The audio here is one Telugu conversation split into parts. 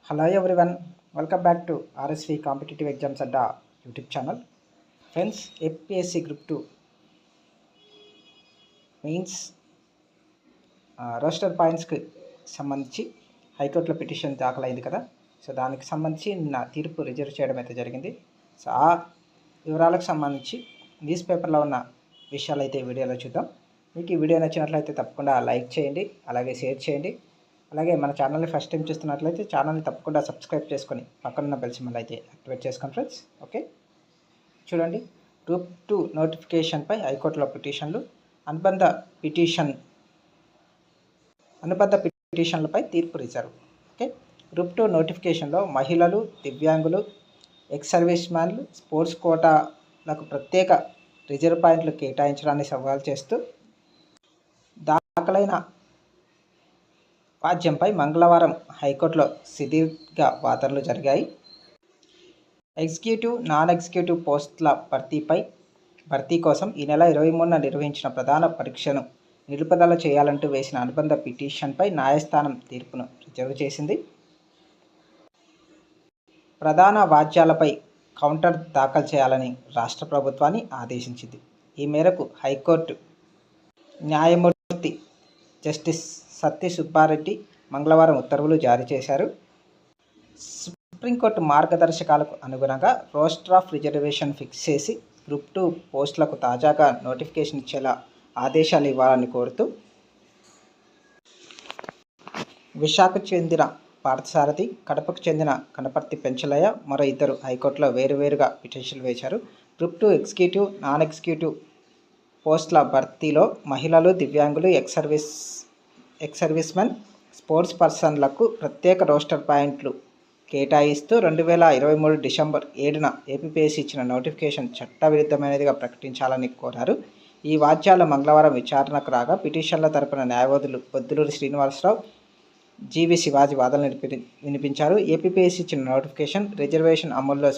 Hello everyone, welcome back to RSV Competitive Exams Adda YouTube channel. Friends, APSC Group 2 mains roster పాయింట్స్కి సంబంధించి హైకోర్టులో పిటిషన్ దాఖలైంది కదా. సో దానికి సంబంధించి నా తీర్పు రిజర్వ్ చేయడం అయితే జరిగింది. సో ఆ వివరాలకు సంబంధించి న్యూస్ పేపర్లో ఉన్న విషయాలు అయితే ఈ వీడియోలో చూద్దాం. మీకు ఈ వీడియో నచ్చినట్లయితే తప్పకుండా లైక్ చేయండి, అలాగే షేర్ చేయండి. అలాగే మన ఛానల్ని ఫస్ట్ టైం చూస్తున్నట్లయితే ఛానల్ని తప్పకుండా సబ్స్క్రైబ్ చేసుకొని పక్కనున్న బెల్ సింబల్ అయితే యాక్టివేట్ చేసుకోండి ఫ్రెండ్స్. ఓకే, చూడండి. గ్రూప్ 2 నోటిఫికేషన్పై హైకోర్టులో పిటిషన్లు, అనుబంధ పిటిషన్లపై తీర్పు రిజర్వ్. ఓకే, గ్రూప్ 2 నోటిఫికేషన్లో మహిళలు, దివ్యాంగులు, ఎక్స్ సర్వీస్ మ్యాన్లు, స్పోర్ట్స్ కోటాలకు ప్రత్యేక రిజర్వ్ పాయింట్లు కేటాయించడాన్ని సవాల్ చేస్తూ దాఖలైన వాద్యంపై మంగళవారం హైకోర్టులో సుదీర్ఘ వాదనలు జరిగాయి. ఎగ్జిక్యూటివ్, నాన్ ఎగ్జిక్యూటివ్ పోస్టుల భర్తీ కోసం ఈ నెల 23న నిర్వహించిన ప్రధాన పరీక్షను నిలుపుదల చేయాలంటూ వేసిన అనుబంధ పిటిషన్పై న్యాయస్థానం తీర్పును రిజర్వ్ చేసింది. ప్రధాన వాద్యాలపై కౌంటర్ దాఖలు చేయాలని రాష్ట్ర ప్రభుత్వాన్ని ఆదేశించింది. ఈ మేరకు హైకోర్టు న్యాయమూర్తి జస్టిస్ సత్య సుబ్బారెడ్డి మంగళవారం ఉత్తర్వులు జారీ చేశారు. సుప్రీంకోర్టు మార్గదర్శకాలకు అనుగుణంగా రోస్టర్ ఆఫ్ రిజర్వేషన్ ఫిక్స్ చేసి గ్రూప్ 2 పోస్టులకు తాజాగా నోటిఫికేషన్ ఇచ్చేలా ఆదేశాలు ఇవ్వాలని కోరుతూ విశాఖకు చెందిన పార్థసారథి, కడపకు చెందిన కనపర్తి పెంచలయ్య, మరో ఇద్దరు హైకోర్టులో వేరువేరుగా పిటిషన్లు వేశారు. గ్రూప్ 2 ఎగ్జిక్యూటివ్, నాన్ ఎగ్జిక్యూటివ్ పోస్టుల భర్తీలో మహిళలు, దివ్యాంగులు, ఎక్స్ సర్వీస్మెన్, స్పోర్ట్స్ పర్సన్లకు ప్రత్యేక రోస్టర్ పాయింట్లు కేటాయిస్తూ 2023 డిసెంబర్ 7న ఏపీపీఎస్సీ ఇచ్చిన నోటిఫికేషన్ చట్టవిరుద్ధమైనదిగా ప్రకటించాలని కోరారు. ఈ వాద్యాలు మంగళవారం విచారణకు రాగా పిటిషన్ల తరపున న్యాయవాదులు బొద్దులూరి శ్రీనివాసరావు, జీవి శివాజీ వాదనలు వినిపించారు. ఏపీపీఎస్సీ ఇచ్చిన నోటిఫికేషన్ రిజర్వేషన్ అమలులో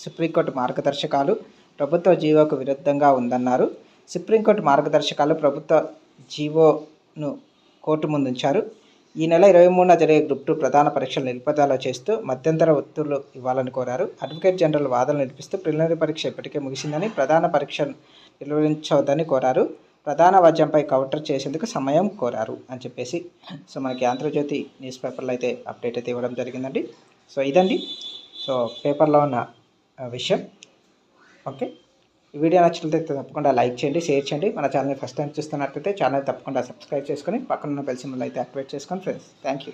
సుప్రీంకోర్టు మార్గదర్శకాలు ప్రభుత్వ జీవోకు విరుద్ధంగా ఉందన్నారు. సుప్రీంకోర్టు మార్గదర్శకాలు ప్రభుత్వ జీవోను కోర్టు ముందుంచారు. ఈ నెల 23న జరిగే గ్రూప్ 2 ప్రధాన పరీక్షలు నిలుపుదల చేస్తూ మధ్యంతర ఉత్తర్వులు ఇవ్వాలని కోరారు. అడ్వకేట్ జనరల్ వాదనలు వినిపిస్తూ ప్రిలిమినరీ పరీక్ష ఇప్పటికే ముగిసిందని, ప్రధాన పరీక్షను నిర్వహించవద్దని కోరారు. ప్రధాన వాద్యంపై కౌంటర్ చేసేందుకు సమయం కోరారు అని చెప్పేసి సో మనకి ఆంధ్రజ్యోతి న్యూస్ పేపర్లో అయితే అప్డేట్ అయితే ఇవ్వడం జరిగిందండి. సో ఇదండి సో పేపర్లో ఉన్న విషయం. ఓకే, ఈ వీడియో నచ్చినట్లయితే తప్పకుండా లైక్ చేయండి, షేర్ చేయండి. మన ఛానల్ని ఫస్ట్ టైం చూస్తున్నట్లయితే ఛానల్ తప్పకుండా సబ్స్క్రైబ్ చేసుకొని పక్కన ఉన్న బెల్ సింబల్ అయితే యాక్టివేట్ చేసుకోండి ఫ్రెండ్స్. Thank you.